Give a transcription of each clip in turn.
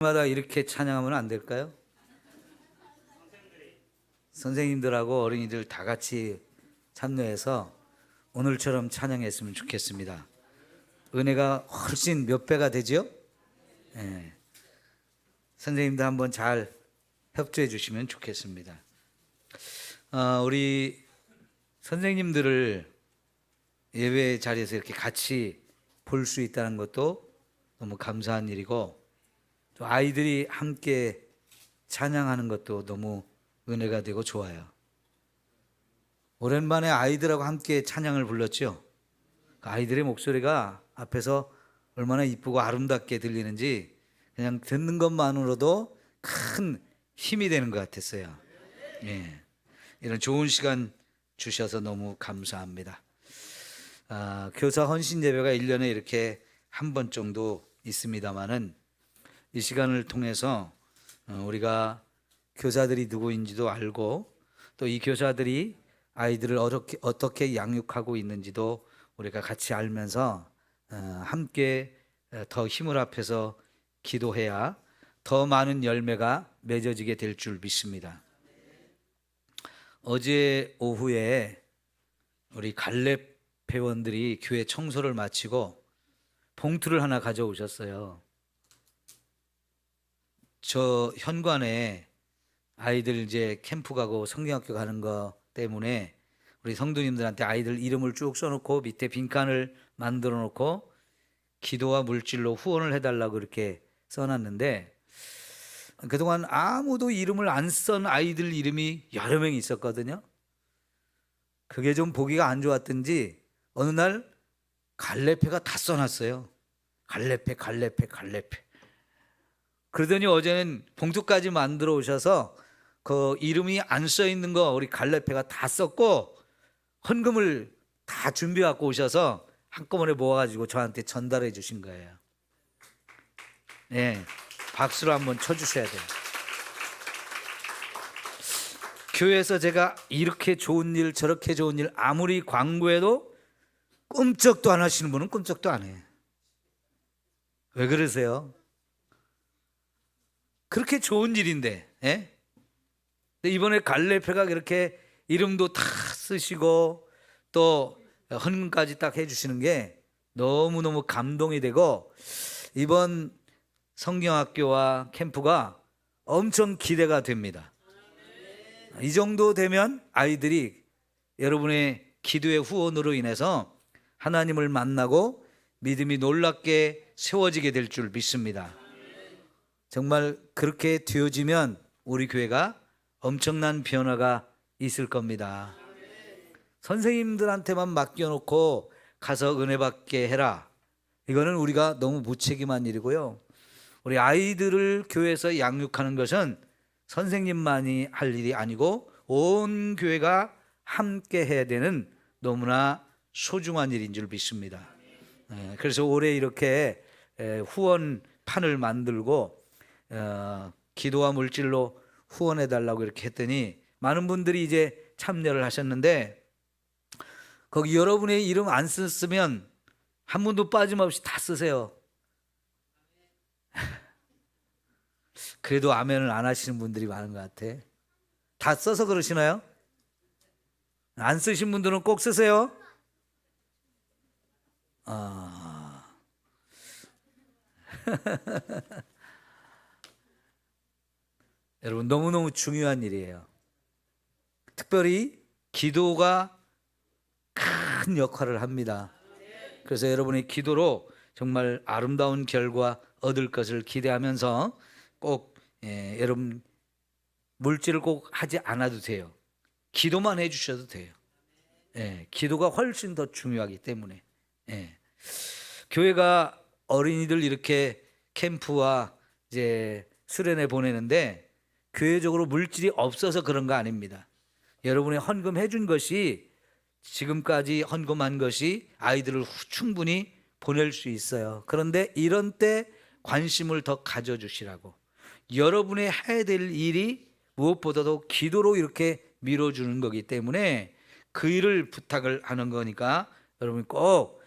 마다 이렇게 찬양하면 안 될까요? 선생님들하고 어린이들 다 같이 참여해서 오늘처럼 찬양했으면 좋겠습니다. 은혜가 훨씬 몇 배가 되죠? 예. 선생님들 한번 잘 협조해 주시면 좋겠습니다. 우리 선생님들을 예배 자리에서 이렇게 같이 볼 수 있다는 것도 너무 감사한 일이고, 또 아이들이 함께 찬양하는 것도 너무 은혜가 되고 좋아요. 오랜만에 아이들하고 함께 찬양을 불렀죠. 아이들의 목소리가 앞에서 얼마나 이쁘고 아름답게 들리는지 그냥 듣는 것만으로도 큰 힘이 되는 것 같았어요. 예. 이런 좋은 시간 주셔서 너무 감사합니다. 교사 헌신 예배가 1년에 이렇게 한 번 정도 있습니다만은 이 시간을 통해서 우리가 교사들이 누구인지도 알고, 또 이 교사들이 아이들을 어떻게 양육하고 있는지도 우리가 같이 알면서 함께 더 힘을 합해서 기도해야 더 많은 열매가 맺어지게 될 줄 믿습니다. 어제 오후에 우리 갈렙 회원들이 교회 청소를 마치고 봉투를 하나 가져오셨어요. 저 현관에 아이들 이제 캠프 가고 성경학교 가는 거 때문에 우리 성도님들한테 아이들 이름을 쭉 써놓고 밑에 빈칸을 만들어 놓고 기도와 물질로 후원을 해달라고 이렇게 써놨는데, 그동안 아무도 이름을 안 쓴 아이들 이름이 여러 명이 있었거든요. 그게 좀 보기가 안 좋았던지 어느 날 갈렙회가 다 써놨어요. 갈렙회. 그러더니 어제는 봉투까지 만들어 오셔서 그 이름이 안 써 있는 거 우리 갈렙회가 다 썼고 헌금을 다 준비해 갖고 오셔서 한꺼번에 모아가지고 저한테 전달해 주신 거예요. 네, 박수로 한번 쳐주셔야 돼요. 교회에서 제가 이렇게 좋은 일 저렇게 좋은 일 아무리 광고해도 꿈쩍도 안 하시는 분은 꿈쩍도 안 해요. 왜 그러세요? 그렇게 좋은 일인데, 예? 이번에 갈렙회가 이렇게 이름도 다 쓰시고 또 헌금까지 딱 해주시는 게 너무너무 감동이 되고, 이번 성경학교와 캠프가 엄청 기대가 됩니다. 이 정도 되면 아이들이 여러분의 기도의 후원으로 인해서 하나님을 만나고 믿음이 놀랍게 세워지게 될 줄 믿습니다. 정말 그렇게 되어지면 우리 교회가 엄청난 변화가 있을 겁니다. 선생님들한테만 맡겨놓고 가서 은혜 받게 해라, 이거는 우리가 너무 무책임한 일이고요. 우리 아이들을 교회에서 양육하는 것은 선생님만이 할 일이 아니고 온 교회가 함께 해야 되는 너무나 소중한 일인 줄 믿습니다. 그래서 올해 이렇게 후원판을 만들고 기도와 물질로 후원해 달라고 이렇게 했더니 많은 분들이 이제 참여를 하셨는데, 거기 여러분의 이름 안 썼으면 한 분도 빠짐없이 다 쓰세요. 그래도 아멘을 안 하시는 분들이 많은 것 같아. 다 써서 그러시나요? 안 쓰신 분들은 꼭 쓰세요. 여러분, 너무너무 중요한 일이에요. 특별히 기도가 큰 역할을 합니다. 그래서 여러분의 기도로 정말 아름다운 결과 얻을 것을 기대하면서 꼭 여러분 물질을 꼭 하지 않아도 돼요. 기도만 해주셔도 돼요. 기도가 훨씬 더 중요하기 때문에. 교회가 어린이들 이렇게 캠프와 이제 수련회 보내는데 교회적으로 물질이 없어서 그런 거 아닙니다. 여러분의 헌금해 준 것이, 지금까지 헌금한 것이 아이들을 충분히 보낼 수 있어요. 그런데 이런 때 관심을 더 가져주시라고, 여러분의 해야 될 일이 무엇보다도 기도로 이렇게 밀어주는 거기 때문에 그 일을 부탁을 하는 거니까 여러분 꼭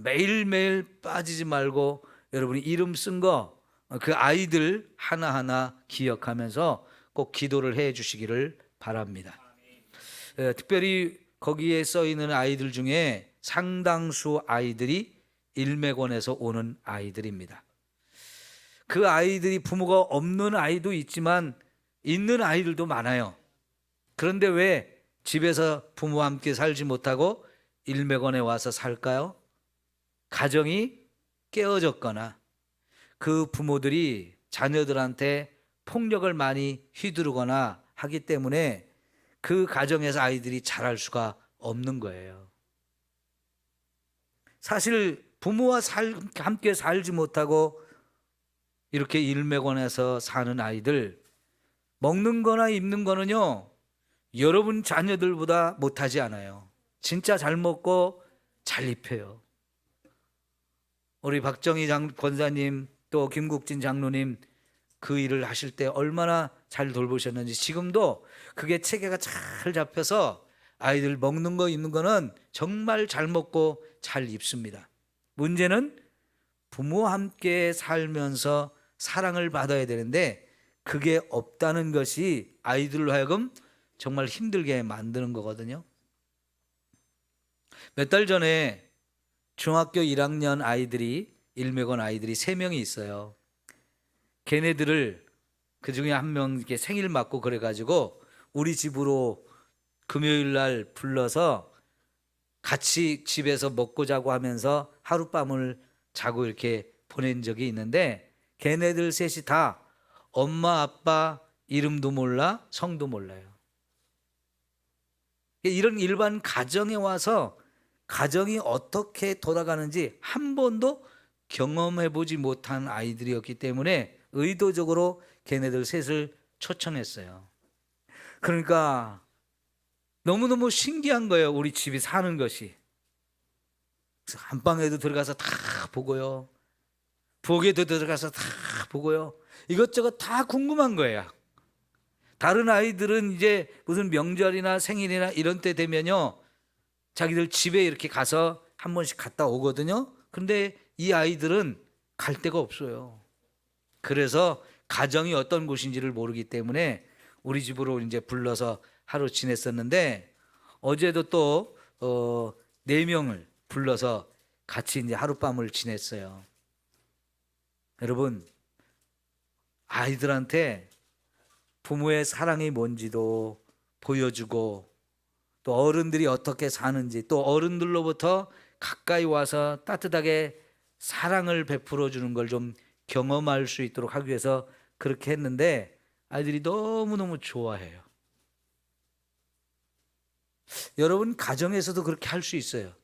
매일매일 빠지지 말고 여러분이 이름 쓴 거 그 아이들 하나하나 기억하면서 꼭 기도를 해 주시기를 바랍니다. 특별히 거기에 써 있는 아이들 중에 상당수 아이들이 일맥원에서 오는 아이들입니다. 그 아이들이 부모가 없는 아이도 있지만 있는 아이들도 많아요. 그런데 왜 집에서 부모와 함께 살지 못하고 일맥원에 와서 살까요? 가정이 깨어졌거나 그 부모들이 자녀들한테 폭력을 많이 휘두르거나 하기 때문에 그 가정에서 아이들이 자랄 수가 없는 거예요. 사실 부모와 함께 살지 못하고 이렇게 일맥원에서 사는 아이들, 먹는 거나 입는 거는요, 여러분 자녀들보다 못하지 않아요. 진짜 잘 먹고 잘 입혀요. 우리 박정희 권사님 또 김국진 장로님 그 일을 하실 때 얼마나 잘 돌보셨는지 지금도 그게 체계가 잘 잡혀서 아이들 먹는 거 입는 거는 정말 잘 먹고 잘 입습니다. 문제는 부모와 함께 살면서 사랑을 받아야 되는데 그게 없다는 것이 아이들로 하여금 정말 힘들게 만드는 거거든요. 몇 달 전에 중학교 1학년 아이들이 일맥원 아이들이 3명이 있어요. 걔네들을 그 중에 한 명 이렇게 생일 맞고 그래가지고 우리 집으로 금요일 날 불러서 같이 집에서 먹고 자고 하면서 하룻밤을 자고 이렇게 보낸 적이 있는데 걔네들 셋이 다 엄마 아빠 이름도 몰라 성도 몰라요. 이런 일반 가정에 와서 가정이 어떻게 돌아가는지 한 번도 경험해 보지 못한 아이들이었기 때문에 의도적으로 걔네들 셋을 초청했어요. 그러니까 너무너무 신기한 거예요. 우리 집이 사는 것이. 안방에도 들어가서 다 보고요. 부엌에도 들어가서 다 보고요. 이것저것 다 궁금한 거예요. 다른 아이들은 이제 무슨 명절이나 생일이나 이런 때 되면요, 자기들 집에 이렇게 가서 한 번씩 갔다 오거든요. 그런데 이 아이들은 갈 데가 없어요. 그래서 가정이 어떤 곳인지를 모르기 때문에 우리 집으로 이제 불러서 하루 지냈었는데 어제도 또 4명을 불러서 같이 이제 하룻밤을 지냈어요. 여러분, 아이들한테 부모의 사랑이 뭔지도 보여주고 또 어른들이 어떻게 사는지 또 어른들로부터 가까이 와서 따뜻하게 사랑을 베풀어 주는 걸 좀 경험할 수 있도록 하기 위해서 그렇게 했는데 아이들이 너무너무 좋아해요. 여러분 가정에서도 그렇게 할 수 있어요.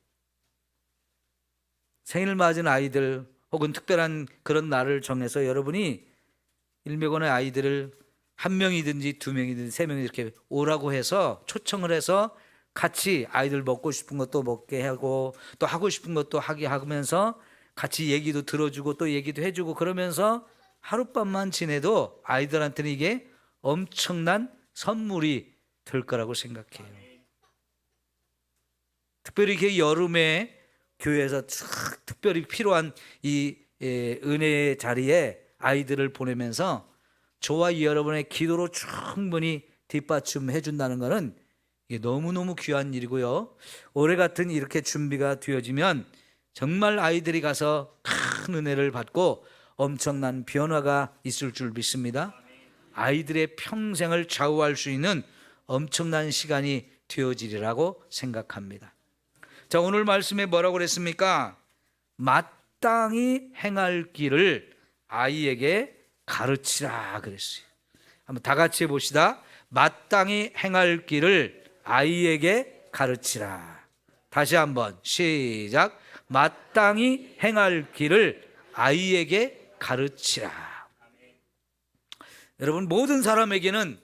생일 맞은 아이들 혹은 특별한 그런 날을 정해서 여러분이 일맥원의 아이들을 1명이든지 2명이든지 3명이 이렇게 오라고 해서 초청을 해서 같이 아이들 먹고 싶은 것도 먹게 하고 또 하고 싶은 것도 하게 하면서 같이 얘기도 들어주고 또 얘기도 해주고 그러면서 하룻밤만 지내도 아이들한테는 이게 엄청난 선물이 될 거라고 생각해요. 특별히 이렇게 여름에 교회에서 특별히 필요한 이 은혜의 자리에 아이들을 보내면서 저와 여러분의 기도로 충분히 뒷받침해 준다는 것은 이게 너무너무 귀한 일이고요. 올해 같은 이렇게 준비가 되어지면 정말 아이들이 가서 큰 은혜를 받고 엄청난 변화가 있을 줄 믿습니다. 아이들의 평생을 좌우할 수 있는 엄청난 시간이 되어지리라고 생각합니다. 자, 오늘 말씀에 뭐라고 그랬습니까? 마땅히 행할 길을 아이에게 가르치라 그랬어요. 한번 다 같이 해봅시다. 마땅히 행할 길을 아이에게 가르치라. 다시 한번 시작. 마땅히 행할 길을 아이에게 가르치라. 여러분 모든 사람에게는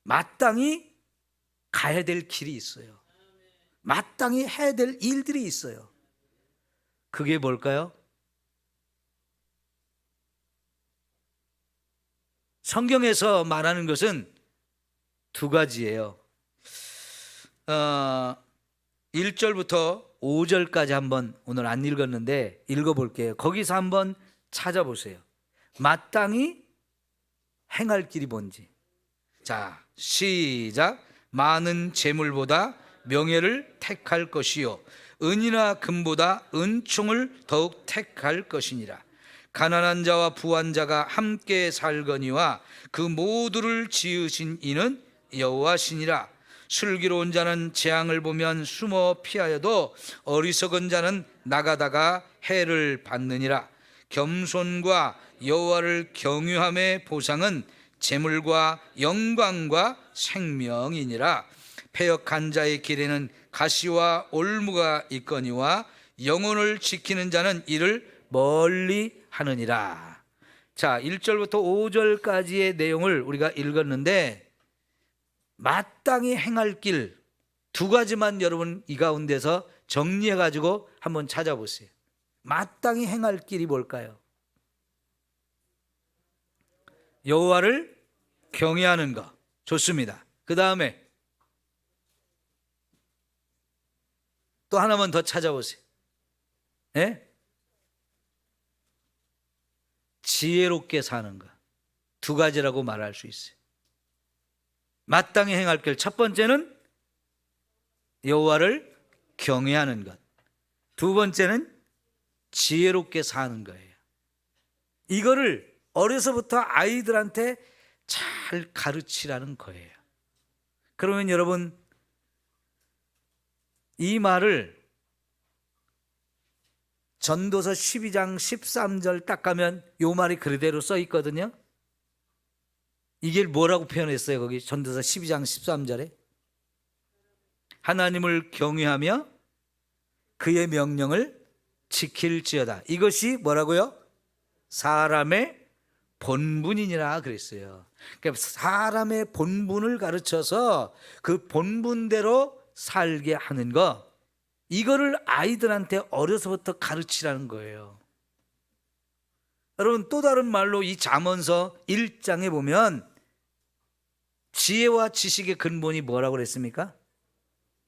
마땅히 가야 될 길이 있어요. 마땅히 해야 될 일들이 있어요. 그게 뭘까요? 성경에서 말하는 것은 2가지예요. 1절부터 5절까지 한번 오늘 안 읽었는데 읽어볼게요. 거기서 한번 찾아보세요. 마땅히 행할 길이 뭔지. 자, 시작. 많은 재물보다 명예를 택할 것이요 은이나 금보다 은총을 더욱 택할 것이니라. 가난한 자와 부한 자가 함께 살거니와 그 모두를 지으신 이는 여호와시니라. 슬기로운 자는 재앙을 보면 숨어 피하여도 어리석은 자는 나가다가 해를 받느니라. 겸손과 여호와를 경유함의 보상은 재물과 영광과 생명이니라. 패역한 자의 길에는 가시와 올무가 있거니와 영혼을 지키는 자는 이를 멀리 하느니라. 자, 1절부터 5절까지의 내용을 우리가 읽었는데 마땅히 행할 길 두 가지만 여러분 이 가운데서 정리해 가지고 한번 찾아보세요. 마땅히 행할 길이 뭘까요? 여호와를 경외하는 것. 좋습니다. 그 다음에 또 하나만 더 찾아보세요. 네? 지혜롭게 사는 것. 두 가지라고 말할 수 있어요. 마땅히 행할 길. 첫 번째는 여호와를 경외하는 것. 두 번째는 지혜롭게 사는 거예요. 이거를 어려서부터 아이들한테 잘 가르치라는 거예요. 그러면 여러분 이 말을 전도서 12장 13절 딱 가면 이 말이 그대로 써 있거든요. 이게 뭐라고 표현했어요? 거기 전도서 12장 13절에 하나님을 경외하며 그의 명령을 지킬지어다. 이것이 뭐라고요? 사람의 본분이니라 그랬어요. 그러니까 사람의 본분을 가르쳐서 그 본분대로 살게 하는 거, 이거를 아이들한테 어려서부터 가르치라는 거예요. 여러분 또 다른 말로 이 잠언서 1장에 보면 지혜와 지식의 근본이 뭐라고 그랬습니까?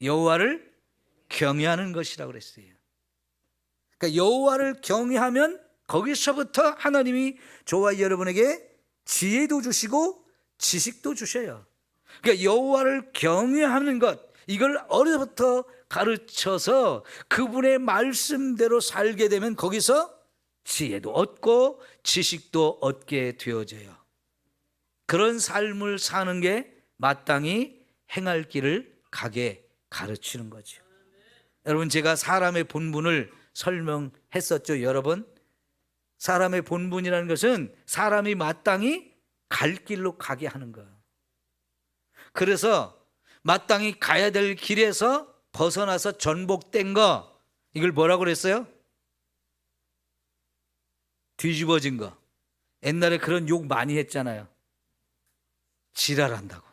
여호와를 경외하는 것이라고 그랬어요. 그러니까 여호와를 경외하면 거기서부터 하나님이 저와 여러분에게 지혜도 주시고 지식도 주셔요. 그러니까 여호와를 경외하는 것, 이걸 어려서부터 가르쳐서 그분의 말씀대로 살게 되면 거기서 지혜도 얻고 지식도 얻게 되어져요. 그런 삶을 사는 게 마땅히 행할 길을 가게 가르치는 거죠. 여러분 제가 사람의 본분을 설명했었죠. 여러분 사람의 본분이라는 것은 사람이 마땅히 갈 길로 가게 하는 거예요. 그래서 마땅히 가야 될 길에서 벗어나서 전복된 거, 이걸 뭐라고 그랬어요? 뒤집어진 거. 옛날에 그런 욕 많이 했잖아요. 지랄한다고.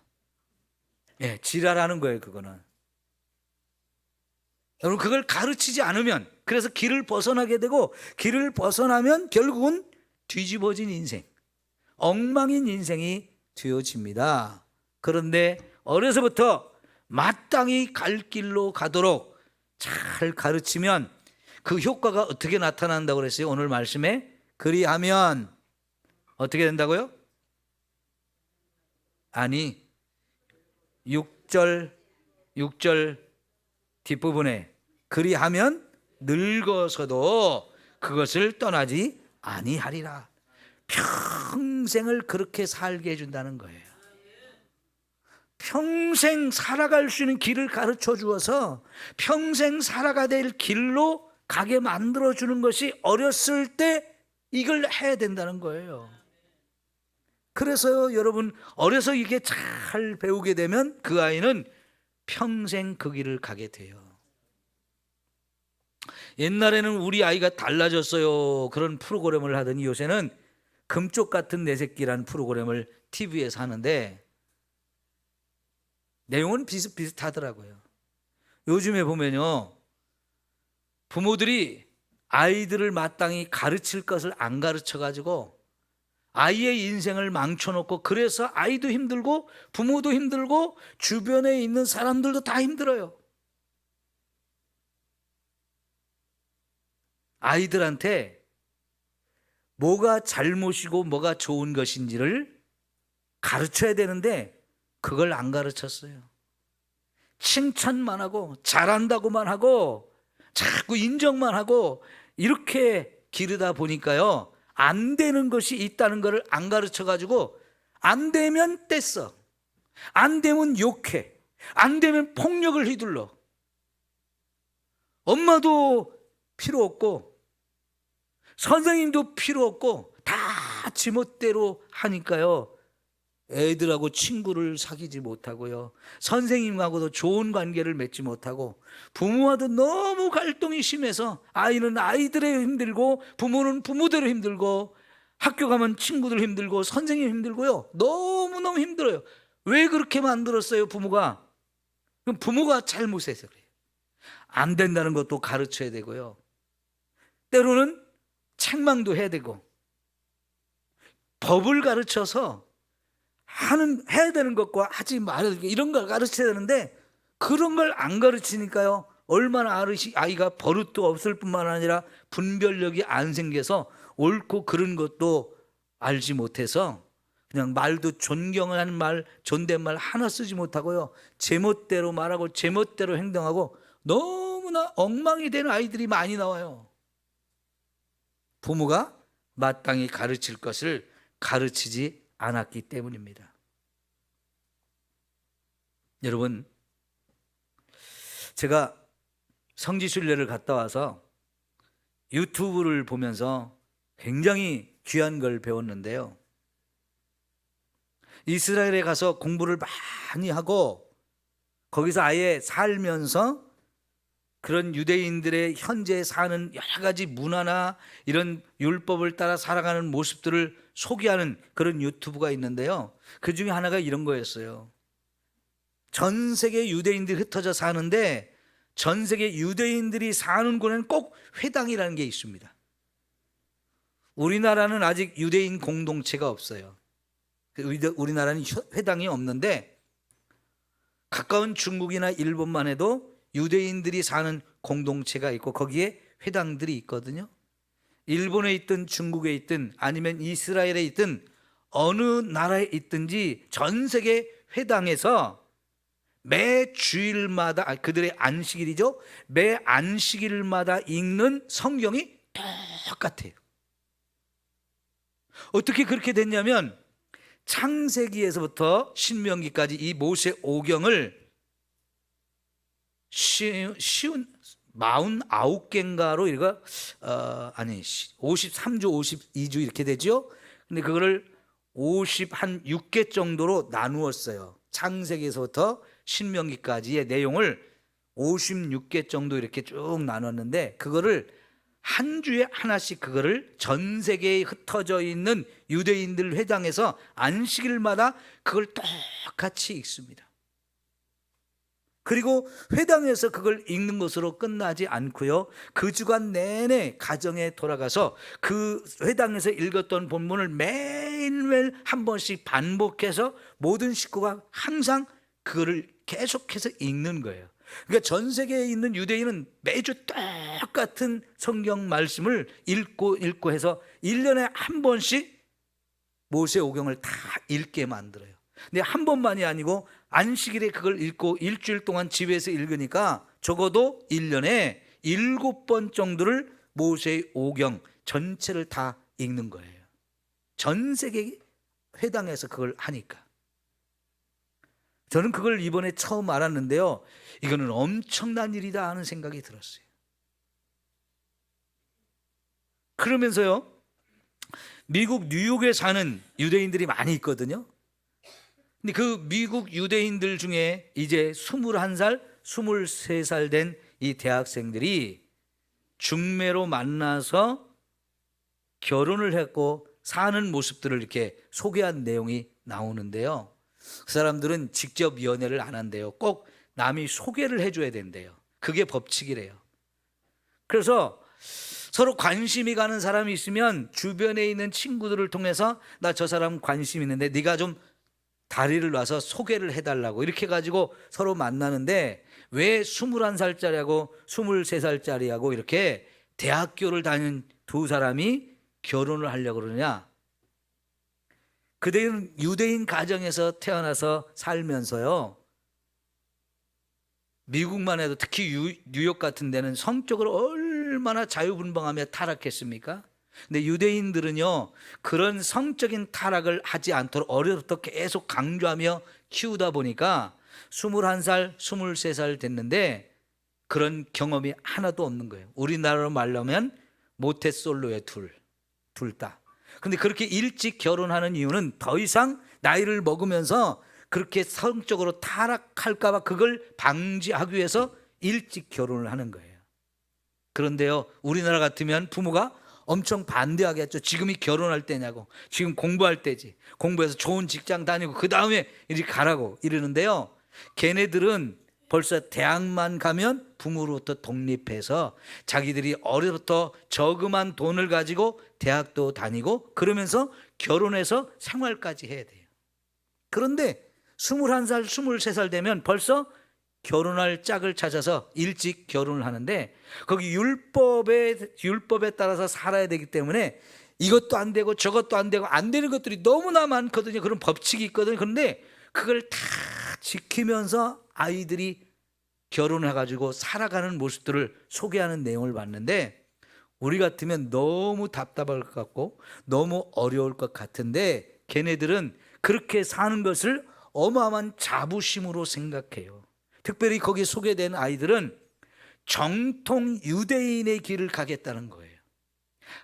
예, 지랄하는 거예요, 그거는. 여러분, 그걸 가르치지 않으면, 그래서 길을 벗어나게 되고, 길을 벗어나면 결국은 뒤집어진 인생, 엉망인 인생이 되어집니다. 그런데 어려서부터 마땅히 갈 길로 가도록 잘 가르치면 그 효과가 어떻게 나타난다고 그랬어요? 오늘 말씀에 그리하면 어떻게 된다고요? 아니 6절 뒷부분에 그리하면 늙어서도 그것을 떠나지 아니하리라. 평생을 그렇게 살게 해준다는 거예요. 평생 살아갈 수 있는 길을 가르쳐 주어서 평생 살아가야 될 길로 가게 만들어 주는 것이 어렸을 때 이걸 해야 된다는 거예요. 그래서요, 여러분 어려서 이게 잘 배우게 되면 그 아이는 평생 그 길을 가게 돼요. 옛날에는 우리 아이가 달라졌어요 그런 프로그램을 하더니 요새는 금쪽 같은 내 새끼라는 프로그램을 TV에서 하는데 내용은 비슷비슷하더라고요. 요즘에 보면요, 부모들이 아이들을 마땅히 가르칠 것을 안 가르쳐가지고 아이의 인생을 망쳐놓고, 그래서 아이도 힘들고 부모도 힘들고 주변에 있는 사람들도 다 힘들어요. 아이들한테 뭐가 잘못이고 뭐가 좋은 것인지를 가르쳐야 되는데 그걸 안 가르쳤어요. 칭찬만 하고 잘한다고만 하고 자꾸 인정만 하고 이렇게 기르다 보니까요, 안 되는 것이 있다는 것을 안 가르쳐 가지고 안 되면 떼써, 안 되면 욕해, 안 되면 폭력을 휘둘러. 엄마도 필요 없고 선생님도 필요 없고 다 지멋대로 하니까요, 애들하고 친구를 사귀지 못하고요, 선생님하고도 좋은 관계를 맺지 못하고, 부모와도 너무 갈등이 심해서 아이는 아이들에 힘들고 부모는 부모대로 힘들고, 학교 가면 친구들 힘들고 선생님 힘들고요, 너무너무 힘들어요. 왜 그렇게 만들었어요? 부모가. 그럼 부모가 잘못해서 그래요. 안 된다는 것도 가르쳐야 되고요, 때로는 책망도 해야 되고, 법을 가르쳐서 해야 되는 것과 하지 말아야 되는 것, 이런 걸 가르쳐야 되는데 그런 걸 안 가르치니까요, 얼마나 아이가 버릇도 없을 뿐만 아니라 분별력이 안 생겨서 옳고 그른 것도 알지 못해서 그냥 말도 존경하는 말, 존댓말 하나 쓰지 못하고요, 제멋대로 말하고 제멋대로 행동하고 너무나 엉망이 되는 아이들이 많이 나와요. 부모가 마땅히 가르칠 것을 가르치지 않았기 때문입니다. 여러분, 제가 성지순례를 갔다 와서 유튜브를 보면서 굉장히 귀한 걸 배웠는데요, 이스라엘에 가서 공부를 많이 하고 거기서 아예 살면서 그런 유대인들의 현재 사는 여러 가지 문화나 이런 율법을 따라 살아가는 모습들을 소개하는 그런 유튜브가 있는데요, 그 중에 하나가 이런 거였어요. 전 세계 유대인들이 흩어져 사는데 전 세계 유대인들이 사는 곳에는 꼭 회당이라는 게 있습니다. 우리나라는 아직 유대인 공동체가 없어요. 우리나라는 회당이 없는데 가까운 중국이나 일본만 해도 유대인들이 사는 공동체가 있고 거기에 회당들이 있거든요. 일본에 있든 중국에 있든 아니면 이스라엘에 있든 어느 나라에 있든지 전 세계 회당에서 매 주일마다, 그들의 안식일이죠, 매 안식일마다 읽는 성경이 똑같아요. 어떻게 그렇게 됐냐면 창세기에서부터 신명기까지 이 모세 오경을 쉬운 49개인가로 이거 53주 52주 이렇게 되죠. 근데 그거를 56개 정도로 나누었어요. 창세기에서부터 신명기까지의 내용을 56개 정도 이렇게 쭉 나눴는데, 그거를 한 주에 하나씩 그거를 전 세계에 흩어져 있는 유대인들 회당에서 안식일마다 그걸 똑같이 읽습니다. 그리고 회당에서 그걸 읽는 것으로 끝나지 않고요, 그 주간 내내 가정에 돌아가서 그 회당에서 읽었던 본문을 매일매일 한 번씩 반복해서 모든 식구가 항상 그거를 계속해서 읽는 거예요. 그러니까 전 세계에 있는 유대인은 매주 똑같은 성경 말씀을 읽고 해서 1년에 한 번씩 모세 오경을 다 읽게 만들어요. 근데 한 번만이 아니고 안식일에 그걸 읽고 일주일 동안 집에서 읽으니까 적어도 1년에 7번 정도를 모세의 오경 전체를 다 읽는 거예요. 전 세계 회당에서 그걸 하니까. 저는 그걸 이번에 처음 알았는데요, 이거는 엄청난 일이다 하는 생각이 들었어요. 그러면서요, 미국 뉴욕에 사는 유대인들이 많이 있거든요. 근데 그 미국 유대인들 중에 이제 21살, 23살 된 이 대학생들이 중매로 만나서 결혼을 했고 사는 모습들을 이렇게 소개한 내용이 나오는데요, 그 사람들은 직접 연애를 안 한대요. 꼭 남이 소개를 해줘야 된대요. 그게 법칙이래요. 그래서 서로 관심이 가는 사람이 있으면 주변에 있는 친구들을 통해서 나 저 사람 관심 있는데 네가 좀 다리를 놔서 소개를 해달라고 이렇게 가지고 서로 만나는데, 왜 21살짜리하고 23살짜리하고 이렇게 대학교를 다닌 두 사람이 결혼을 하려고 그러냐? 그들은 유대인 가정에서 태어나서 살면서요, 미국만 해도 특히 뉴욕 같은 데는 성적으로 얼마나 자유분방하며 타락했습니까? 근데 유대인들은요, 그런 성적인 타락을 하지 않도록 어려서부터 계속 강조하며 키우다 보니까 21살, 23살 됐는데 그런 경험이 하나도 없는 거예요. 우리나라로 말하면 모태솔로의 둘 다. 근데 그렇게 일찍 결혼하는 이유는 더 이상 나이를 먹으면서 그렇게 성적으로 타락할까 봐 그걸 방지하기 위해서 일찍 결혼을 하는 거예요. 그런데요, 우리나라 같으면 부모가 엄청 반대하겠죠. 지금이 결혼할 때냐고. 지금 공부할 때지. 공부해서 좋은 직장 다니고 그 다음에 이리 가라고 이러는데요, 걔네들은 벌써 대학만 가면 부모로부터 독립해서 자기들이 어려부터 저금한 돈을 가지고 대학도 다니고 그러면서 결혼해서 생활까지 해야 돼요. 그런데 21살, 23살 되면 벌써 결혼할 짝을 찾아서 일찍 결혼을 하는데 거기 율법에 따라서 살아야 되기 때문에 이것도 안 되고 저것도 안 되고 안 되는 것들이 너무나 많거든요. 그런 법칙이 있거든요. 그런데 그걸 다 지키면서 아이들이 결혼을 해가지고 살아가는 모습들을 소개하는 내용을 봤는데 우리 같으면 너무 답답할 것 같고 너무 어려울 것 같은데 걔네들은 그렇게 사는 것을 어마어마한 자부심으로 생각해요. 특별히 거기에 소개된 아이들은 정통 유대인의 길을 가겠다는 거예요.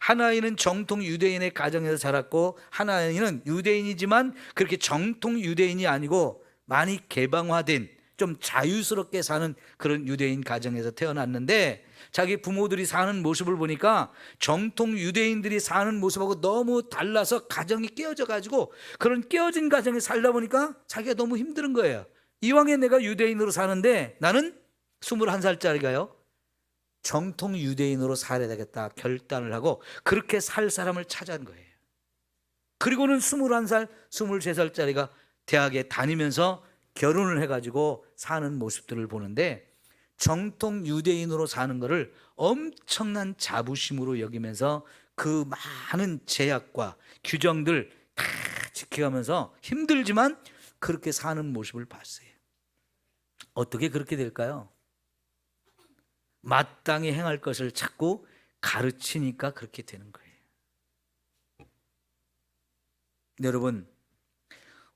한 아이는 정통 유대인의 가정에서 자랐고 한 아이는 유대인이지만 그렇게 정통 유대인이 아니고 많이 개방화된 좀 자유스럽게 사는 그런 유대인 가정에서 태어났는데 자기 부모들이 사는 모습을 보니까 정통 유대인들이 사는 모습하고 너무 달라서 가정이 깨어져 가지고 그런 깨어진 가정에 살다 보니까 자기가 너무 힘든 거예요. 이왕에 내가 유대인으로 사는데 나는 21살짜리가요 정통 유대인으로 살아야 되겠다 결단을 하고 그렇게 살 사람을 찾은 거예요. 그리고는 21살, 23살짜리가 대학에 다니면서 결혼을 해가지고 사는 모습들을 보는데 정통 유대인으로 사는 것을 엄청난 자부심으로 여기면서 그 많은 제약과 규정들 다 지켜가면서 힘들지만 그렇게 사는 모습을 봤어요. 어떻게 그렇게 될까요? 마땅히 행할 것을 자꾸 가르치니까 그렇게 되는 거예요. 여러분,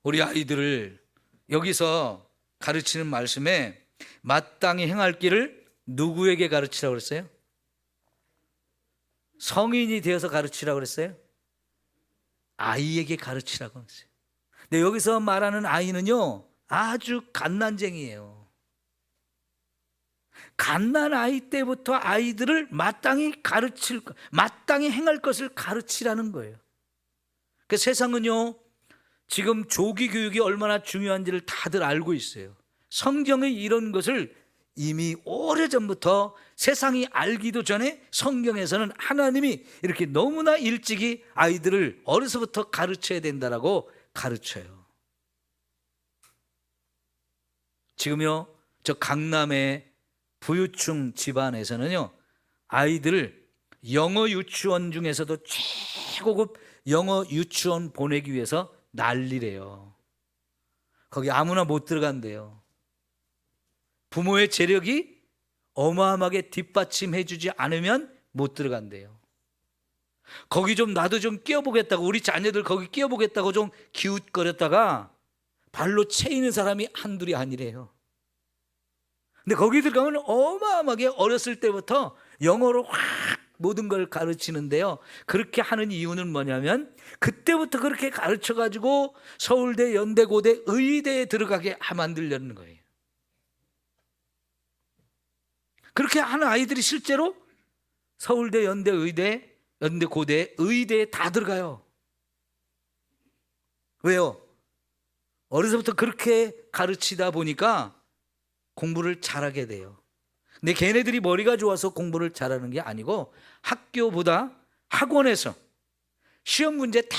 우리 아이들을 여기서 가르치는 말씀에 마땅히 행할 길을 누구에게 가르치라고 그랬어요? 성인이 되어서 가르치라고 그랬어요? 아이에게 가르치라고 했어요. 근데 여기서 말하는 아이는요 아주 갓난쟁이에요. 갓난 아이 때부터 아이들을 마땅히 행할 것을 가르치라는 거예요. 그 세상은요 지금 조기 교육이 얼마나 중요한지를 다들 알고 있어요. 성경의 이런 것을 이미 오래전부터 세상이 알기도 전에 성경에서는 하나님이 이렇게 너무나 일찍이 아이들을 어려서부터 가르쳐야 된다라고 가르쳐요. 지금요 저 강남의 부유층 집안에서는요 아이들을 영어 유치원 중에서도 최고급 영어 유치원 보내기 위해서 난리래요. 거기 아무나 못 들어간대요. 부모의 재력이 어마어마하게 뒷받침해 주지 않으면 못 들어간대요. 거기 좀 나도 좀 끼워보겠다고 우리 자녀들 거기 끼워보겠다고 좀 기웃거렸다가 발로 채이는 사람이 한둘이 아니래요. 근데 거기 들어가면 어마어마하게 어렸을 때부터 영어로 확 모든 걸 가르치는데요 그렇게 하는 이유는 뭐냐면 그때부터 그렇게 가르쳐가지고 서울대, 연대, 고대, 의대에 들어가게 만들려는 거예요. 그렇게 하는 아이들이 실제로 서울대, 연대, 의대, 연대, 고대, 의대에 다 들어가요. 왜요? 어려서부터 그렇게 가르치다 보니까 공부를 잘하게 돼요. 근데 걔네들이 머리가 좋아서 공부를 잘하는 게 아니고 학교보다 학원에서 시험 문제 다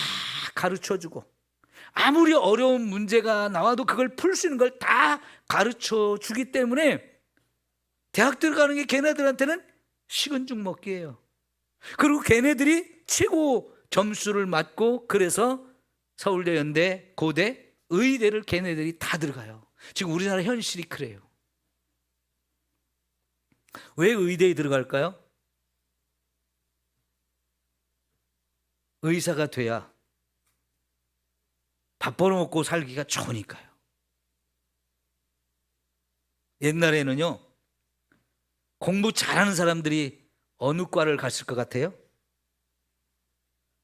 가르쳐주고 아무리 어려운 문제가 나와도 그걸 풀 수 있는 걸 다 가르쳐주기 때문에 대학 들어가는 게 걔네들한테는 식은 죽 먹기예요. 그리고 걔네들이 최고 점수를 맞고 그래서 서울대, 연대, 고대, 의대를 걔네들이 다 들어가요. 지금 우리나라 현실이 그래요. 왜 의대에 들어갈까요? 의사가 돼야 밥 벌어먹고 살기가 좋으니까요. 옛날에는요, 공부 잘하는 사람들이 어느 과를 갔을 것 같아요?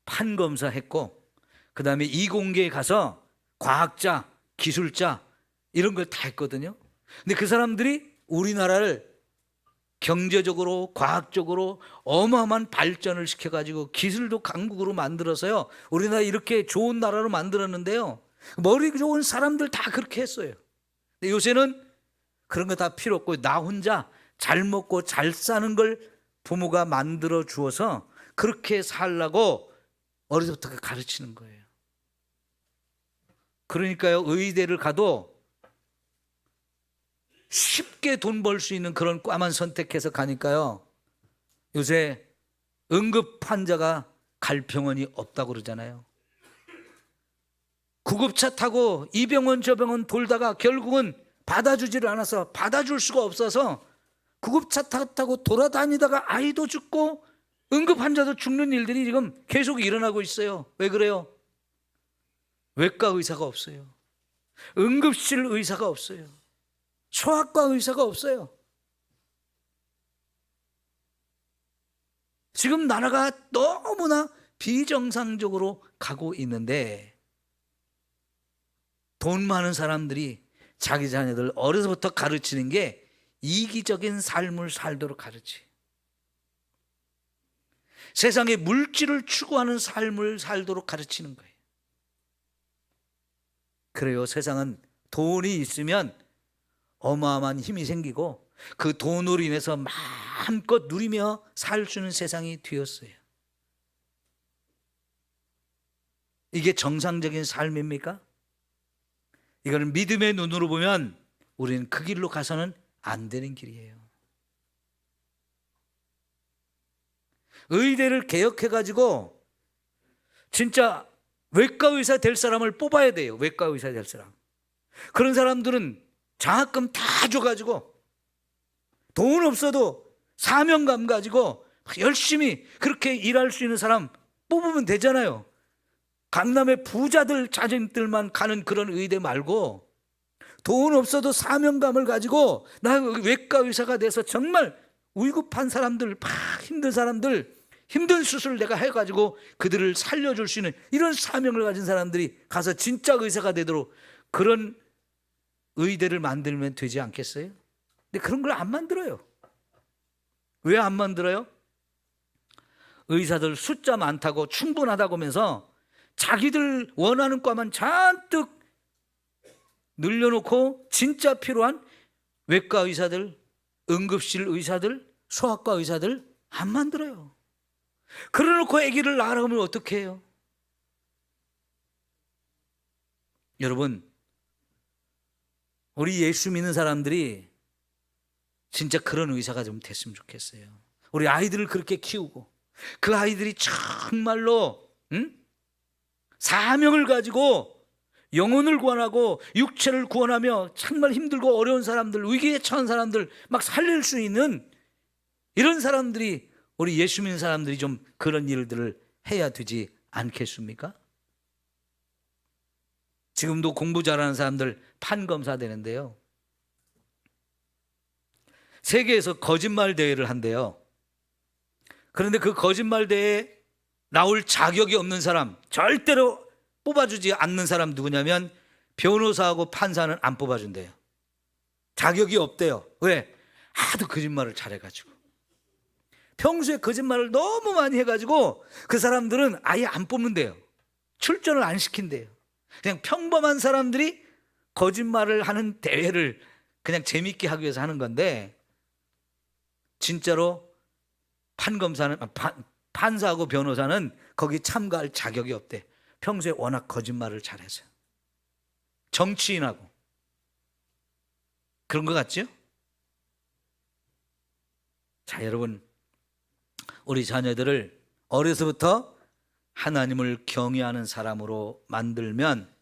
판검사 했고, 그 다음에 이공계에 가서 과학자, 기술자 이런 걸 다 했거든요. 근데 그 사람들이 우리나라를 경제적으로, 과학적으로 어마어마한 발전을 시켜가지고 기술도 강국으로 만들어서요, 우리나라 이렇게 좋은 나라로 만들었는데요, 머리 좋은 사람들 다 그렇게 했어요. 근데 요새는 그런 거 다 필요 없고 나 혼자 잘 먹고 잘 사는 걸 부모가 만들어 주어서 그렇게 살라고 어려서부터 가르치는 거예요. 그러니까요, 의대를 가도 쉽게 돈 벌 수 있는 그런 과만 선택해서 가니까요, 요새 응급 환자가 갈 병원이 없다고 그러잖아요. 구급차 타고 이 병원 저 병원 돌다가 결국은 받아주지를 않아서, 받아줄 수가 없어서 구급차 타고 돌아다니다가 아이도 죽고 응급 환자도 죽는 일들이 지금 계속 일어나고 있어요. 왜 그래요? 외과 의사가 없어요. 응급실 의사가 없어요. 소아과 의사가 없어요. 지금 나라가 너무나 비정상적으로 가고 있는데, 돈 많은 사람들이 자기 자녀들 어려서부터 가르치는 게 이기적인 삶을 살도록 가르치. 세상에 물질을 추구하는 삶을 살도록 가르치는 거예요. 그래요, 세상은 돈이 있으면 어마어마한 힘이 생기고 그 돈으로 인해서 마음껏 누리며 살 수 있는 세상이 되었어요. 이게 정상적인 삶입니까? 이거는 믿음의 눈으로 보면 우리는 그 길로 가서는 안 되는 길이에요. 의대를 개혁해가지고 진짜 외과 의사 될 사람을 뽑아야 돼요. 외과 의사 될 사람. 그런 사람들은 장학금 다 줘가지고 돈 없어도 사명감 가지고 열심히 그렇게 일할 수 있는 사람 뽑으면 되잖아요. 강남의 부자들 자녀들만 가는 그런 의대 말고 돈 없어도 사명감을 가지고 나 외과 의사가 돼서 정말 위급한 사람들, 힘든 사람들, 힘든 수술을 내가 해가지고 그들을 살려줄 수 있는 이런 사명을 가진 사람들이 가서 진짜 의사가 되도록 그런 의대를 만들면 되지 않겠어요? 근데 그런 걸 안 만들어요. 왜 안 만들어요? 의사들 숫자 많다고 충분하다고 하면서 자기들 원하는 과만 잔뜩 늘려놓고 진짜 필요한 외과 의사들, 응급실 의사들, 소아과 의사들 안 만들어요. 그래놓고 아기를 낳으면 어떻게 해요? 여러분, 우리 예수 믿는 사람들이 진짜 그런 의사가 좀 됐으면 좋겠어요. 우리 아이들을 그렇게 키우고 그 아이들이 정말로 사명을 가지고 영혼을 구원하고 육체를 구원하며 정말 힘들고 어려운 사람들, 위기에 처한 사람들 막 살릴 수 있는 이런 사람들이, 우리 예수 믿는 사람들이 좀 그런 일들을 해야 되지 않겠습니까? 지금도 공부 잘하는 사람들 판검사 되는데요, 세계에서 거짓말 대회를 한대요. 그런데 그 거짓말 대회에 나올 자격이 없는 사람, 절대로 뽑아주지 않는 사람 누구냐면 변호사하고 판사는 안 뽑아준대요. 자격이 없대요. 왜? 하도 거짓말을 잘해가지고. 평소에 거짓말을 너무 많이 해가지고 그 사람들은 아예 안 뽑는데요. 출전을 안 시킨대요. 그냥 평범한 사람들이 거짓말을 하는 대회를 그냥 재밌게 하기 위해서 하는 건데, 진짜로 판사하고 변호사는 거기 참가할 자격이 없대. 평소에 워낙 거짓말을 잘해서. 정치인하고 그런 것 같죠? 자, 여러분, 우리 자녀들을 어려서부터 하나님을 경외하는 사람으로 만들면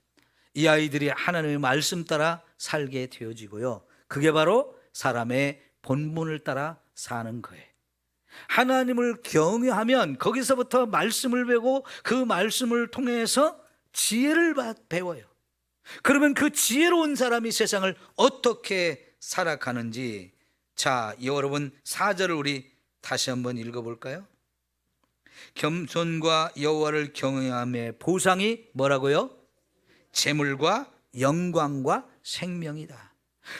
이 아이들이 하나님의 말씀 따라 살게 되어지고요. 그게 바로 사람의 본분을 따라 사는 거예요. 하나님을 경외하면 거기서부터 말씀을 배우고 그 말씀을 통해서 지혜를 배워요. 그러면 그 지혜로운 사람이 세상을 어떻게 살아가는지, 자, 여러분 4절을 우리 다시 한번 읽어볼까요? 겸손과 여호와를 경외함의 보상이 뭐라고요? 재물과 영광과 생명이다.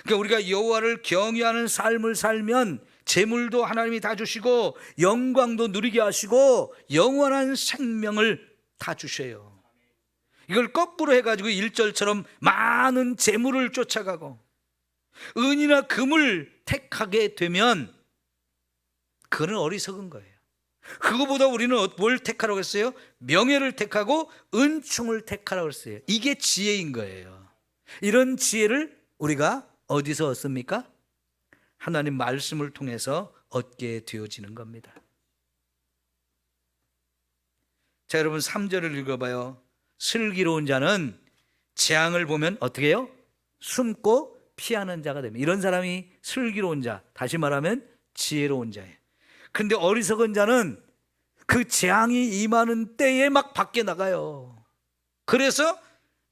그러니까 우리가 여호와를 경외하는 삶을 살면 재물도 하나님이 다 주시고 영광도 누리게 하시고 영원한 생명을 다 주셔요. 이걸 거꾸로 해가지고 1절처럼 많은 재물을 쫓아가고 은이나 금을 택하게 되면 그는 어리석은 거예요. 그거보다 우리는 뭘 택하라고 했어요? 명예를 택하고 은총을 택하라고 했어요. 이게 지혜인 거예요. 이런 지혜를 우리가 어디서 얻습니까? 하나님 말씀을 통해서 얻게 되어지는 겁니다. 자, 여러분 3절을 읽어봐요. 슬기로운 자는 재앙을 보면 어떻게 해요? 숨고 피하는 자가 됩니다. 이런 사람이 슬기로운 자, 다시 말하면 지혜로운 자예요. 근데 어리석은 자는 그 재앙이 임하는 때에 막 밖에 나가요. 그래서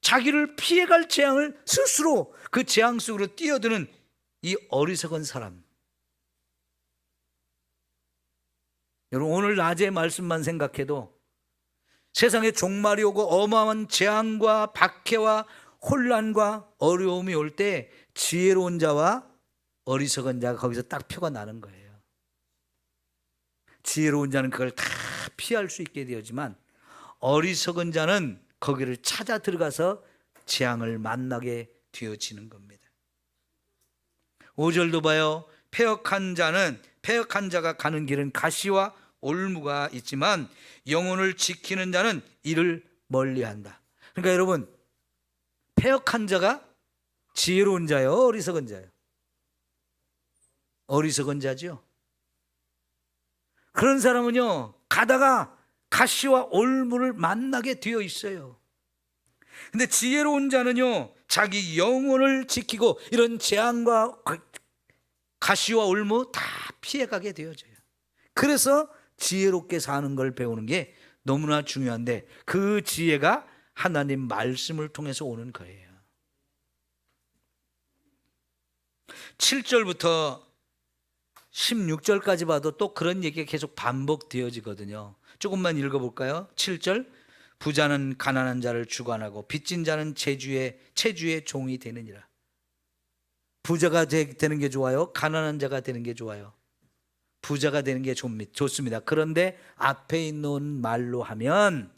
자기를 피해갈 재앙을 스스로 그 재앙 속으로 뛰어드는 이 어리석은 사람. 여러분 오늘 낮의 말씀만 생각해도 세상에 종말이 오고 어마어마한 재앙과 박해와 혼란과 어려움이 올 때 지혜로운 자와 어리석은 자가 거기서 딱 표가 나는 거예요. 지혜로운 자는 그걸 다 피할 수 있게 되었지만 어리석은 자는 거기를 찾아 들어가서 재앙을 만나게 되어지는 겁니다. 5절도 봐요. 패역한 자가 가는 길은 가시와 올무가 있지만 영혼을 지키는 자는 이를 멀리한다. 그러니까 여러분 패역한 자가 지혜로운 자요, 어리석은 자요? 어리석은 자죠. 그런 사람은요 가다가 가시와 올무를 만나게 되어 있어요. 근데 지혜로운 자는요 자기 영혼을 지키고 이런 재앙과 가시와 올무 다 피해가게 되어져요. 그래서 지혜롭게 사는 걸 배우는 게 너무나 중요한데 그 지혜가 하나님 말씀을 통해서 오는 거예요. 7절부터 16절까지 봐도 또 그런 얘기가 계속 반복되어지거든요. 조금만 읽어볼까요? 7절, 부자는 가난한 자를 주관하고 빚진 자는 체주의 종이 되느니라. 부자가 되는 게 좋아요? 가난한 자가 되는 게 좋아요? 부자가 되는 게 좋습니다. 그런데 앞에 있는 말로 하면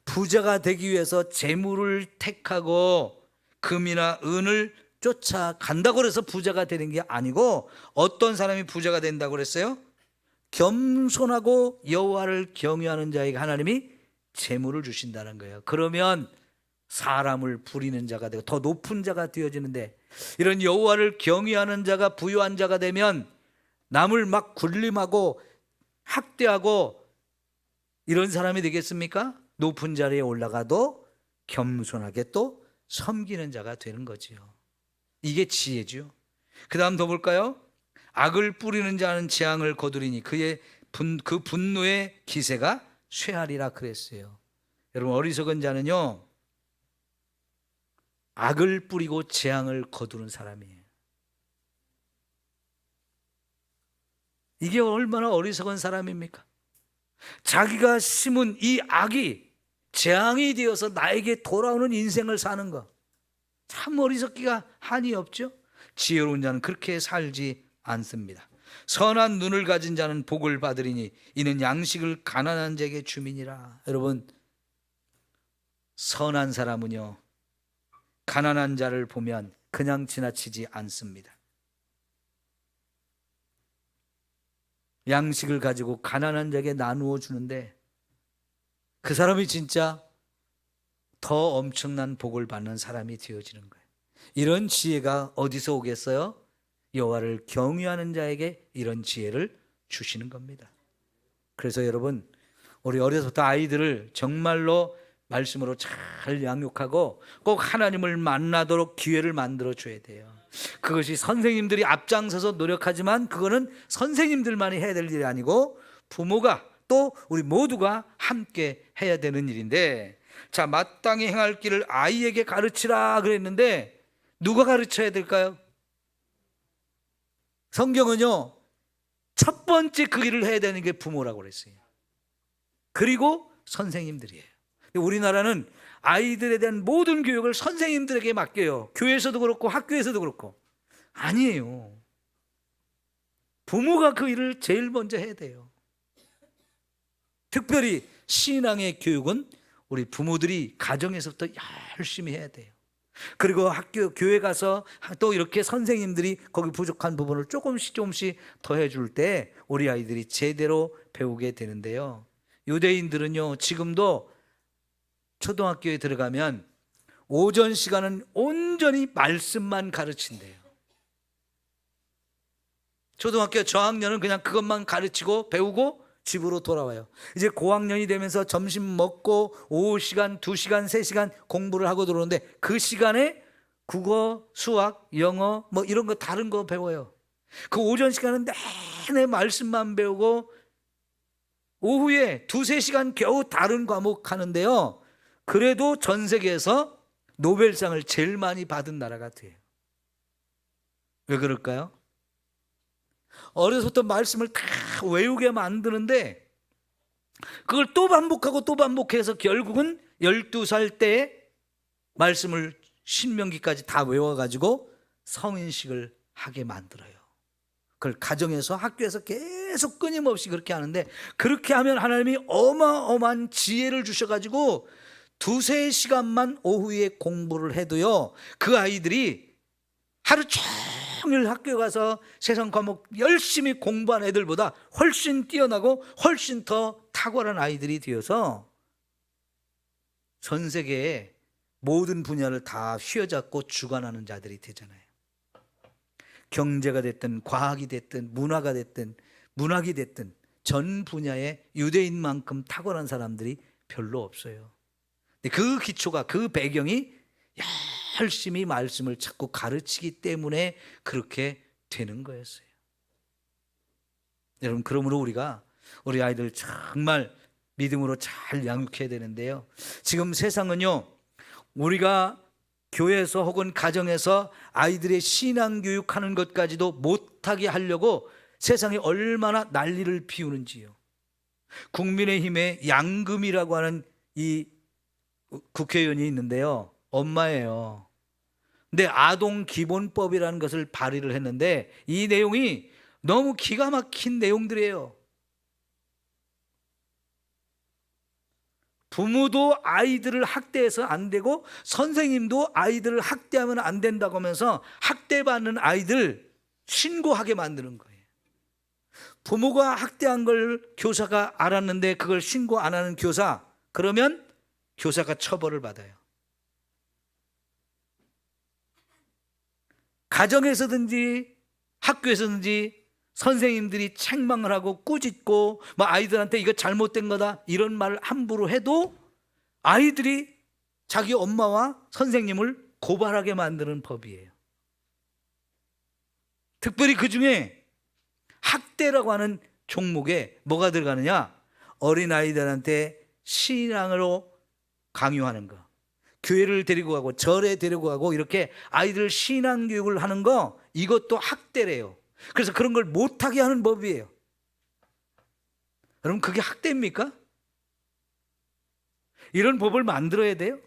부자가 되기 위해서 재물을 택하고 금이나 은을 쫓아간다고 해서 부자가 되는 게 아니고 어떤 사람이 부자가 된다고 그랬어요? 겸손하고 여호와를 경외하는 자에게 하나님이 재물을 주신다는 거예요. 그러면 사람을 부리는 자가 되고 더 높은 자가 되어지는데 이런 여호와를 경외하는 자가 부유한 자가 되면 남을 막 굴림하고 학대하고 이런 사람이 되겠습니까? 높은 자리에 올라가도 겸손하게 또 섬기는 자가 되는 거지요. 이게 지혜죠. 그 다음 더 볼까요? 악을 뿌리는 자는 재앙을 거두리니 그 분노의 기세가 쇠하리라 그랬어요. 여러분 어리석은 자는요 악을 뿌리고 재앙을 거두는 사람이에요. 이게 얼마나 어리석은 사람입니까? 자기가 심은 이 악이 재앙이 되어서 나에게 돌아오는 인생을 사는 것, 참 어리석기가 한이 없죠. 지혜로운 자는 그렇게 살지 않습니다. 선한 눈을 가진 자는 복을 받으리니 이는 양식을 가난한 자에게 주민이라. 여러분 선한 사람은요 가난한 자를 보면 그냥 지나치지 않습니다. 양식을 가지고 가난한 자에게 나누어 주는데 그 사람이 진짜 더 엄청난 복을 받는 사람이 되어지는 거예요. 이런 지혜가 어디서 오겠어요? 여호와를 경외하는 자에게 이런 지혜를 주시는 겁니다. 그래서 여러분 우리 어려서부터 아이들을 정말로 말씀으로 잘 양육하고 꼭 하나님을 만나도록 기회를 만들어 줘야 돼요. 그것이 선생님들이 앞장서서 노력하지만 그거는 선생님들만이 해야 될 일이 아니고 부모가 또 우리 모두가 함께 해야 되는 일인데, 자, 마땅히 행할 길을 아이에게 가르치라 그랬는데 누가 가르쳐야 될까요? 성경은요, 첫 번째 그 일을 해야 되는 게 부모라고 그랬어요. 그리고 선생님들이에요. 우리나라는 아이들에 대한 모든 교육을 선생님들에게 맡겨요. 교회에서도 그렇고 학교에서도 그렇고. 아니에요. 부모가 그 일을 제일 먼저 해야 돼요. 특별히 신앙의 교육은 우리 부모들이 가정에서부터 열심히 해야 돼요. 그리고 학교, 교회 가서 또 이렇게 선생님들이 거기 부족한 부분을 조금씩 더 해줄 때 우리 아이들이 제대로 배우게 되는데요. 유대인들은요, 지금도 초등학교에 들어가면 오전 시간은 온전히 말씀만 가르친대요. 초등학교 저학년은 그냥 그것만 가르치고 배우고 집으로 돌아와요. 이제 고학년이 되면서 점심 먹고 오후 시간, 2시간, 3시간 공부를 하고 들어오는데 그 시간에 국어, 수학, 영어 뭐 이런 거 다른 거 배워요. 그 오전 시간은 내내 말씀만 배우고 오후에 2-3시간 겨우 다른 과목 하는데요, 그래도 전 세계에서 노벨상을 제일 많이 받은 나라가 돼요. 왜 그럴까요? 어려서부터 말씀을 다 외우게 만드는데 그걸 또 반복하고 또 반복해서 결국은 12살 때 말씀을 신명기까지 다 외워가지고 성인식을 하게 만들어요. 그걸 가정에서 학교에서 계속 끊임없이 그렇게 하는데, 그렇게 하면 하나님이 어마어마한 지혜를 주셔가지고 2-3시간만 오후에 공부를 해도요, 그 아이들이 하루 종일 학교 가서 세상 과목 열심히 공부한 애들보다 훨씬 뛰어나고 훨씬 더 탁월한 아이들이 되어서 전 세계의 모든 분야를 다 휘어잡고 주관하는 자들이 되잖아요. 경제가 됐든 과학이 됐든 문화가 됐든 문학이 됐든 전 분야에 유대인만큼 탁월한 사람들이 별로 없어요. 근데 그 기초가, 그 배경이 열심히 말씀을 찾고 가르치기 때문에 그렇게 되는 거였어요. 여러분, 그러므로 우리가 우리 아이들 정말 믿음으로 잘 양육해야 되는데요, 지금 세상은요, 우리가 교회에서 혹은 가정에서 아이들의 신앙교육하는 것까지도 못하게 하려고 세상에 얼마나 난리를 피우는지요. 국민의힘의 양금이라고 하는 이 국회의원이 있는데요, 엄마예요. 근데 아동기본법이라는 것을 발의를 했는데 이 내용이 너무 기가 막힌 내용들이에요. 부모도 아이들을 학대해서 안 되고 선생님도 아이들을 학대하면 안 된다고 하면서 학대받는 아이들 신고하게 만드는 거예요. 부모가 학대한 걸 교사가 알았는데 그걸 신고 안 하는 교사, 그러면 교사가 처벌을 받아요. 가정에서든지 학교에서든지 선생님들이 책망을 하고 꾸짖고 뭐 아이들한테 이거 잘못된 거다 이런 말을 함부로 해도 아이들이 자기 엄마와 선생님을 고발하게 만드는 법이에요. 특별히 그 중에 학대라고 하는 종목에 뭐가 들어가느냐, 어린아이들한테 신앙으로 강요하는 거, 교회를 데리고 가고 절에 데리고 가고 이렇게 아이들 신앙교육을 하는 거, 이것도 학대래요. 그래서 그런 걸 못하게 하는 법이에요. 여러분, 그게 학대입니까? 이런 법을 만들어야 돼요?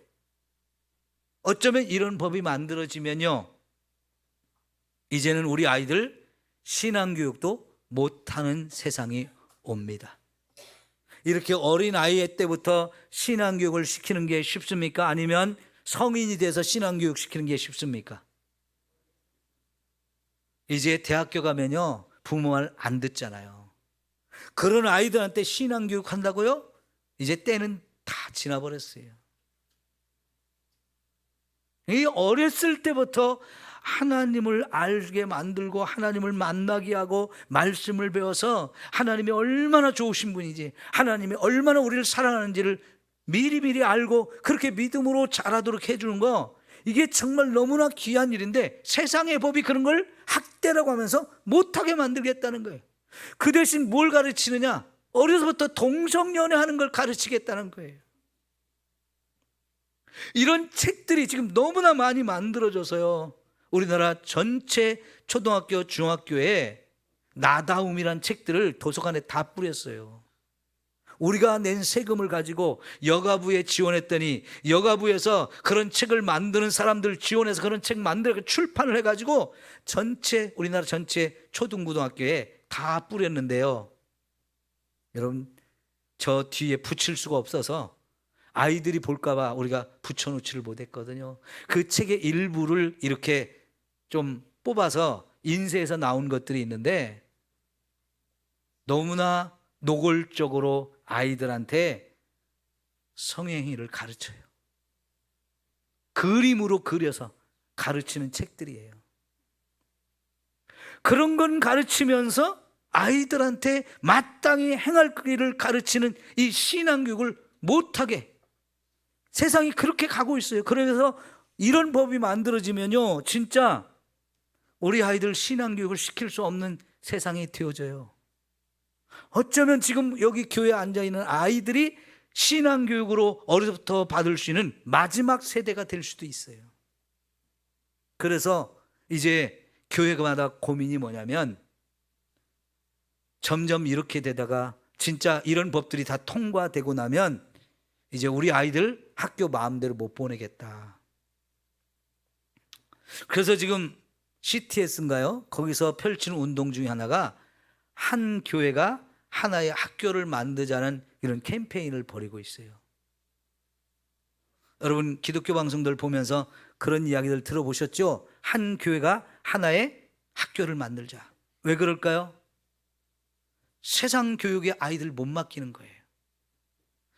어쩌면 이런 법이 만들어지면요, 이제는 우리 아이들 신앙교육도 못하는 세상이 옵니다. 이렇게 어린아이 때부터 신앙교육을 시키는 게 쉽습니까? 아니면 성인이 돼서 신앙교육 시키는 게 쉽습니까? 이제 대학교 가면요, 부모 말 안 듣잖아요. 그런 아이들한테 신앙교육 한다고요? 이제 때는 다 지나버렸어요. 이 어렸을 때부터 하나님을 알게 만들고 하나님을 만나게 하고 말씀을 배워서 하나님이 얼마나 좋으신 분인지, 하나님이 얼마나 우리를 사랑하는지를 미리미리 알고 그렇게 믿음으로 자라도록 해주는 거, 이게 정말 너무나 귀한 일인데 세상의 법이 그런 걸 학대라고 하면서 못하게 만들겠다는 거예요. 그 대신 뭘 가르치느냐? 어려서부터 동성연애하는 걸 가르치겠다는 거예요. 이런 책들이 지금 너무나 많이 만들어져서요, 우리나라 전체 초등학교, 중학교에 나다움이란 책들을 도서관에 다 뿌렸어요. 우리가 낸 세금을 가지고 여가부에 지원했더니 여가부에서 그런 책을 만드는 사람들 지원해서 그런 책 만들어 출판을 해가지고 전체 우리나라 전체 초등고등학교에 다 뿌렸는데요, 여러분, 저 뒤에 붙일 수가 없어서 아이들이 볼까봐 우리가 붙여놓지를 못했거든요. 그 책의 일부를 이렇게 좀 뽑아서 인쇄해서 나온 것들이 있는데 너무나 노골적으로 아이들한테 성행위를 가르쳐요. 그림으로 그려서 가르치는 책들이에요. 그런 건 가르치면서 아이들한테 마땅히 행할 길을 가르치는 이 신앙교육을 못하게 세상이 그렇게 가고 있어요. 그래서 이런 법이 만들어지면요, 진짜 우리 아이들 신앙교육을 시킬 수 없는 세상이 되어져요. 어쩌면 지금 여기 교회에 앉아있는 아이들이 신앙교육으로 어려서부터 받을 수 있는 마지막 세대가 될 수도 있어요. 그래서 이제 교회마다 고민이 뭐냐면 점점 이렇게 되다가 진짜 이런 법들이 다 통과되고 나면 이제 우리 아이들 학교 마음대로 못 보내겠다. 그래서 지금 CTS인가요? 거기서 펼치는 운동 중에 하나가 한 교회가 하나의 학교를 만들자는 이런 캠페인을 벌이고 있어요. 여러분 기독교 방송들 보면서 그런 이야기들 들어보셨죠? 한 교회가 하나의 학교를 만들자. 왜 그럴까요? 세상 교육에 아이들 못 맡기는 거예요.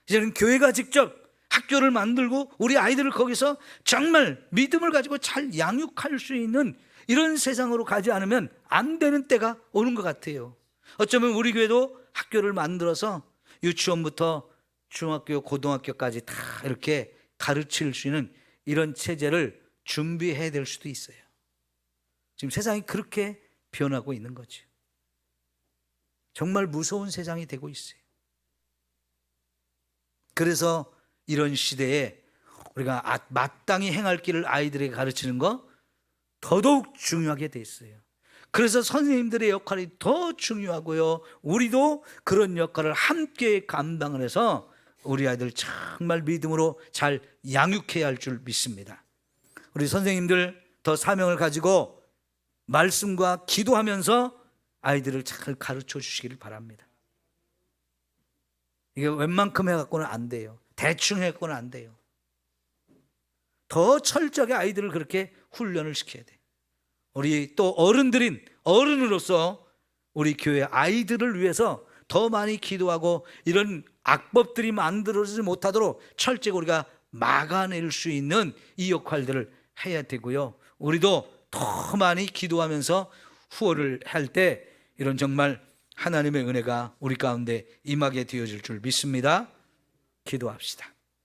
이제는 교회가 직접 학교를 만들고 우리 아이들을 거기서 정말 믿음을 가지고 잘 양육할 수 있는 이런 세상으로 가지 않으면 안 되는 때가 오는 것 같아요. 어쩌면 우리 교회도 학교를 만들어서 유치원부터 중학교, 고등학교까지 다 이렇게 가르칠 수 있는 이런 체제를 준비해야 될 수도 있어요. 지금 세상이 그렇게 변하고 있는 거죠. 정말 무서운 세상이 되고 있어요. 그래서 이런 시대에 우리가 마땅히 행할 길을 아이들에게 가르치는 거 더더욱 중요하게 돼 있어요. 그래서 선생님들의 역할이 더 중요하고요, 우리도 그런 역할을 함께 감당을 해서 우리 아이들 정말 믿음으로 잘 양육해야 할 줄 믿습니다. 우리 선생님들 더 사명을 가지고 말씀과 기도하면서 아이들을 잘 가르쳐 주시기를 바랍니다. 이게 웬만큼 해갖고는 안 돼요. 대충 해갖고는 안 돼요. 더 철저하게 아이들을 그렇게 훈련을 시켜야 돼요. 우리 또 어른으로서 우리 교회 아이들을 위해서 더 많이 기도하고 이런 악법들이 만들어지지 못하도록 철저히 우리가 막아낼 수 있는 이 역할들을 해야 되고요, 우리도 더 많이 기도하면서 후원을 할 때 이런 정말 하나님의 은혜가 우리 가운데 임하게 되어질 줄 믿습니다. 기도합시다.